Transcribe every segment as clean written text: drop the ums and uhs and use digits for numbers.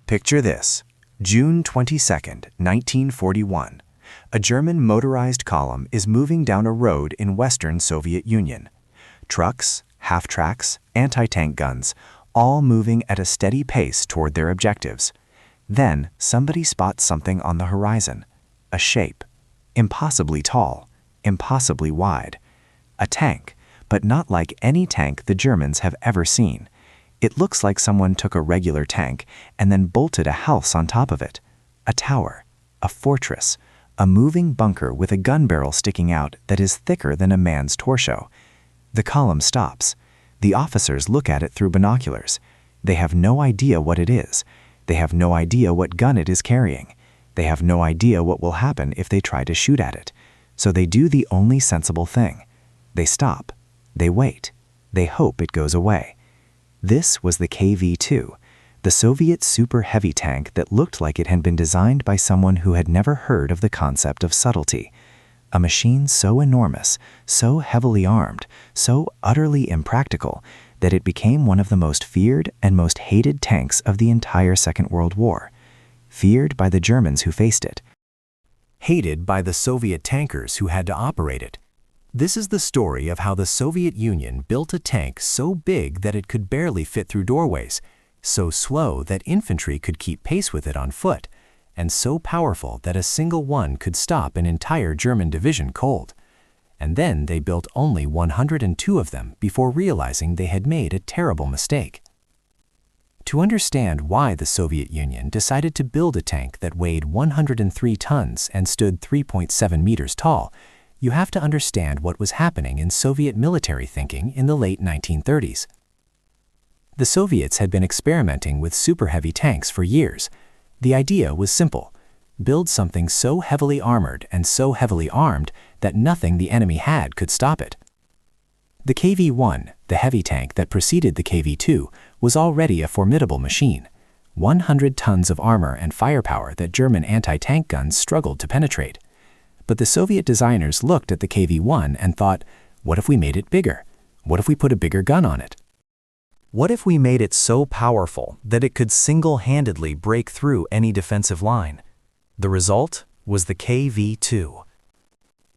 Picture this. June 22nd, 1941. A German motorized column is moving down a road in Western Soviet Union. Trucks, half-tracks, anti-tank guns, all moving at a steady pace toward their objectives. Then, somebody spots something on the horizon. A shape. Impossibly tall, impossibly wide. A tank, but not like any tank the Germans have ever seen. It looks like someone took a regular tank and then bolted a house on top of it. A tower, a fortress, a moving bunker with a gun barrel sticking out that is thicker than a man's torso. The column stops. The officers look at it through binoculars. They have no idea what it is. They have no idea what gun it is carrying. They have no idea what will happen if they try to shoot at it. So they do the only sensible thing. They stop. They wait. They hope it goes away. This was the KV-2, the Soviet super heavy tank that looked like it had been designed by someone who had never heard of the concept of subtlety. A machine so enormous, so heavily armed, so utterly impractical, that it became one of the most feared and most hated tanks of the entire Second World War. Feared by the Germans who faced it. Hated by the Soviet tankers who had to operate it. This is the story of how the Soviet Union built a tank so big that it could barely fit through doorways, so slow that infantry could keep pace with it on foot, and so powerful that a single one could stop an entire German division cold. And then they built only 102 of them before realizing they had made a terrible mistake. To understand why the Soviet Union decided to build a tank that weighed 103 tons and stood 3.7 meters tall, you have to understand what was happening in Soviet military thinking in the late 1930s. The Soviets had been experimenting with super heavy tanks for years. The idea was simple: build something so heavily armored and so heavily armed that nothing the enemy had could stop it. The KV-1, the heavy tank that preceded the KV-2, was already a formidable machine. 100 tons of armor and firepower that German anti-tank guns struggled to penetrate. But the Soviet designers looked at the KV-1 and thought, what if we made it bigger? What if we put a bigger gun on it? What if we made it so powerful that it could single-handedly break through any defensive line? The result was the KV-2.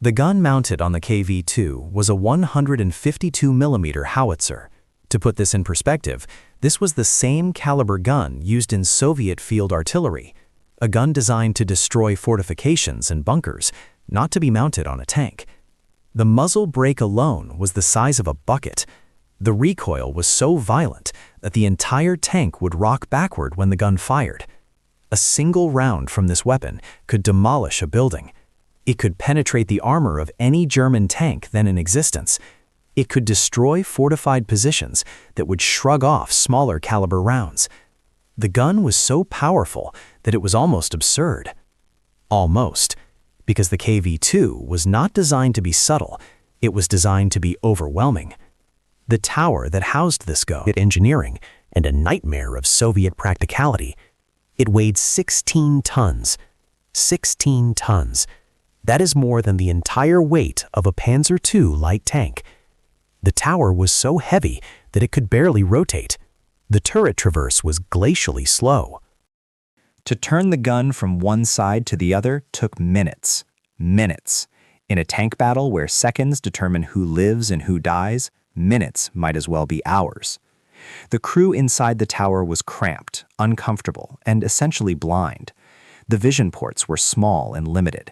The gun mounted on the KV-2 was a 152mm howitzer. To put this in perspective, this was the same caliber gun used in Soviet field artillery, a gun designed to destroy fortifications and bunkers, not to be mounted on a tank. The muzzle brake alone was the size of a bucket. The recoil was so violent that the entire tank would rock backward when the gun fired. A single round from this weapon could demolish a building. It could penetrate the armor of any German tank then in existence. It could destroy fortified positions that would shrug off smaller caliber rounds. The gun was so powerful that it was almost absurd. Almost. Because the KV-2 was not designed to be subtle, it was designed to be overwhelming. The tower that housed this Soviet engineering and a nightmare of Soviet practicality, it weighed 16 tons. 16 tons. That is more than the entire weight of a Panzer II light tank. The tower was so heavy that it could barely rotate. The turret traverse was glacially slow. To turn the gun from one side to the other took minutes. Minutes. In a tank battle where seconds determine who lives and who dies, minutes might as well be hours. The crew inside the tower was cramped, uncomfortable, and essentially blind. The vision ports were small and limited.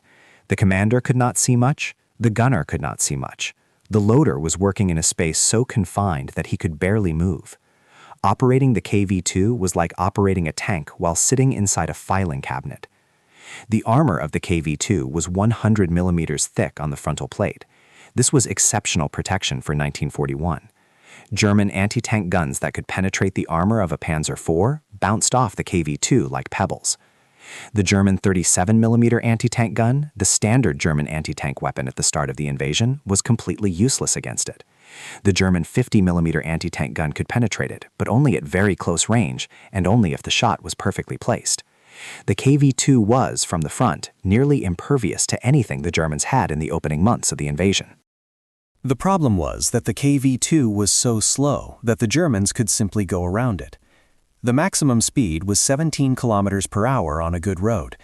The commander could not see much. The gunner could not see much. The loader was working in a space so confined that he could barely move. Operating the KV-2 was like operating a tank while sitting inside a filing cabinet. The armor of the KV-2 was 100mm thick on the frontal plate. This was exceptional protection for 1941. German anti-tank guns that could penetrate the armor of a Panzer IV bounced off the KV-2 like pebbles. The German 37mm anti-tank gun, the standard German anti-tank weapon at the start of the invasion, was completely useless against it. The German 50mm anti-tank gun could penetrate it, but only at very close range, and only if the shot was perfectly placed. The KV-2 was, from the front, nearly impervious to anything the Germans had in the opening months of the invasion. The problem was that the KV-2 was so slow that the Germans could simply go around it. The maximum speed was 17 kilometers per hour on a good road.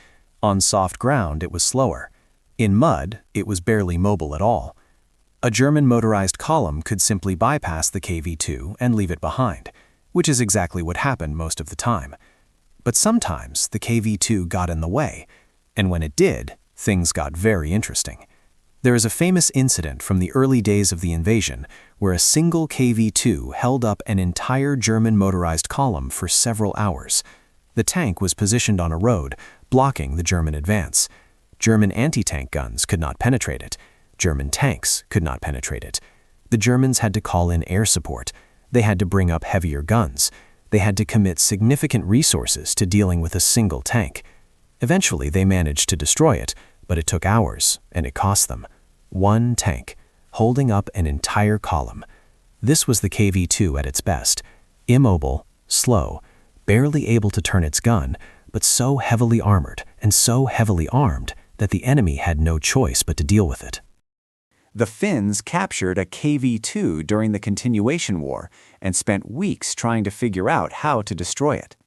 On soft ground, it was slower. In mud, it was barely mobile at all. A German motorized column could simply bypass the KV-2 and leave it behind, which is exactly what happened most of the time. But sometimes the KV-2 got in the way, and when it did, things got very interesting. There is a famous incident from the early days of the invasion where a single KV-2 held up an entire German motorized column for several hours. The tank was positioned on a road, blocking the German advance. German anti-tank guns could not penetrate it. German tanks could not penetrate it. The Germans had to call in air support. They had to bring up heavier guns. They had to commit significant resources to dealing with a single tank. Eventually, they managed to destroy it, but it took hours, and it cost them. One tank, holding up an entire column. This was the KV-2 at its best. Immobile, slow, barely able to turn its gun, but so heavily armored and so heavily armed that the enemy had no choice but to deal with it. The Finns captured a KV-2 during the Continuation War and spent weeks trying to figure out how to destroy it.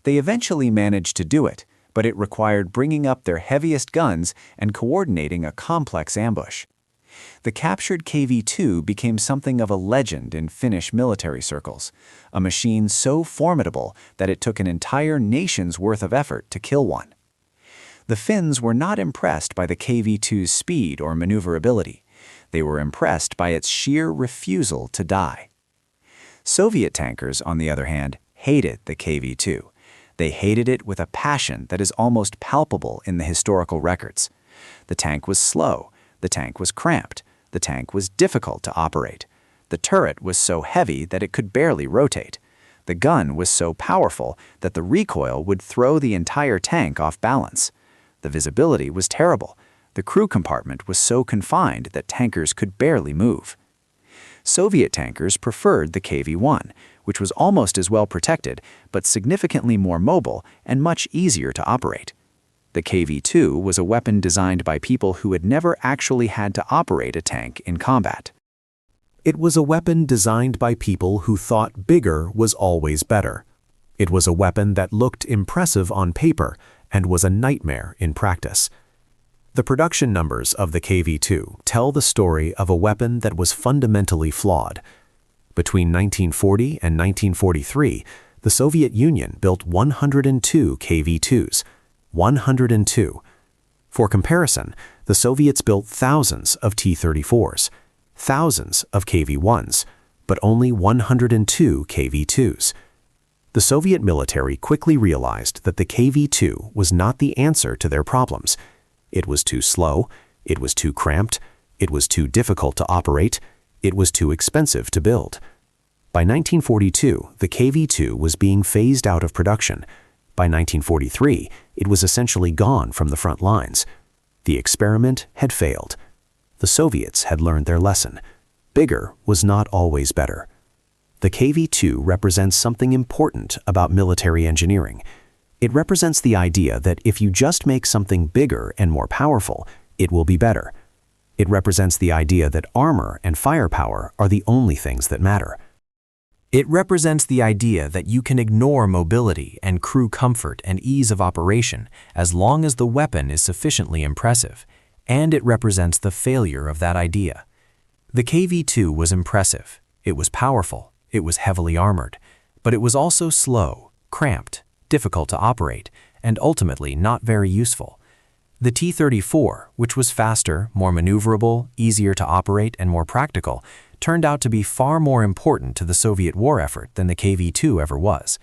They eventually managed to do it, but it required bringing up their heaviest guns and coordinating a complex ambush. The captured KV-2 became something of a legend in Finnish military circles, a machine so formidable that it took an entire nation's worth of effort to kill one. The Finns were not impressed by the KV-2's speed or maneuverability. They were impressed by its sheer refusal to die. Soviet tankers, on the other hand, hated the KV-2. They hated it with a passion that is almost palpable in the historical records. The tank was slow. The tank was cramped. The tank was difficult to operate. The turret was so heavy that it could barely rotate. The gun was so powerful that the recoil would throw the entire tank off balance. The visibility was terrible. The crew compartment was so confined that tankers could barely move. Soviet tankers preferred the KV-1, which was almost as well protected, but significantly more mobile and much easier to operate. The KV-2 was a weapon designed by people who had never actually had to operate a tank in combat. It was a weapon designed by people who thought bigger was always better. It was a weapon that looked impressive on paper and was a nightmare in practice. The production numbers of the KV-2 tell the story of a weapon that was fundamentally flawed. Between 1940 and 1943, the Soviet Union built 102 KV-2s. 102. For comparison, the Soviets built thousands of T-34s, thousands of KV-1s, but only 102 KV-2s. The Soviet military quickly realized that the KV-2 was not the answer to their problems. It was too slow, it was too cramped, it was too difficult to operate, it was too expensive to build. By 1942, the KV-2 was being phased out of production. By 1943, it was essentially gone from the front lines. The experiment had failed. The Soviets had learned their lesson. Bigger was not always better. The KV-2 represents something important about military engineering. It represents the idea that if you just make something bigger and more powerful, it will be better. It represents the idea that armor and firepower are the only things that matter. It represents the idea that you can ignore mobility and crew comfort and ease of operation as long as the weapon is sufficiently impressive, and it represents the failure of that idea. The KV-2 was impressive, it was powerful, it was heavily armored, but it was also slow, cramped, difficult to operate, and ultimately not very useful. The T-34, which was faster, more maneuverable, easier to operate, and more practical, turned out to be far more important to the Soviet war effort than the KV-2 ever was.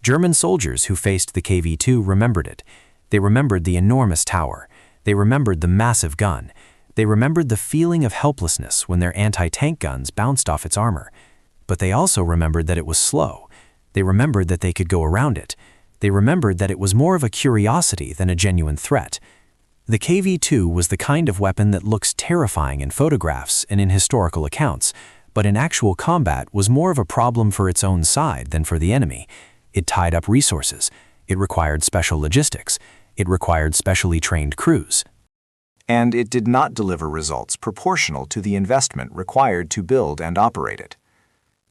German soldiers who faced the KV-2 remembered it. They remembered the enormous tower. They remembered the massive gun. They remembered the feeling of helplessness when their anti-tank guns bounced off its armor. But they also remembered that it was slow. They remembered that they could go around it. They remembered that it was more of a curiosity than a genuine threat. The KV-2 was the kind of weapon that looks terrifying in photographs and in historical accounts, but in actual combat was more of a problem for its own side than for the enemy. It tied up resources. It required special logistics. It required specially trained crews. And it did not deliver results proportional to the investment required to build and operate it.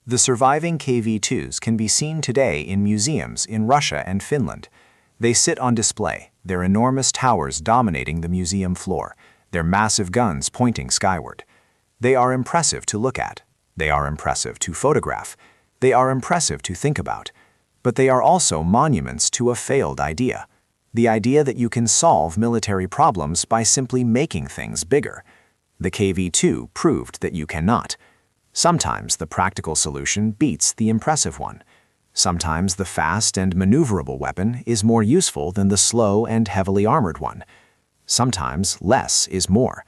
The surviving KV-2s can be seen today in museums in Russia and Finland. They sit on display, their enormous towers dominating the museum floor, their massive guns pointing skyward. They are impressive to look at. They are impressive to photograph. They are impressive to think about. But they are also monuments to a failed idea. The idea that you can solve military problems by simply making things bigger. The KV-2 proved that you cannot. Sometimes the practical solution beats the impressive one. Sometimes the fast and maneuverable weapon is more useful than the slow and heavily armored one. Sometimes less is more.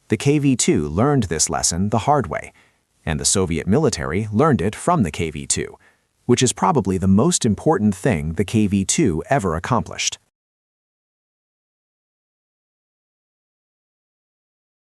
The KV-2 learned this lesson the hard way, and the Soviet military learned it from the KV-2, which is probably the most important thing the KV-2 ever accomplished.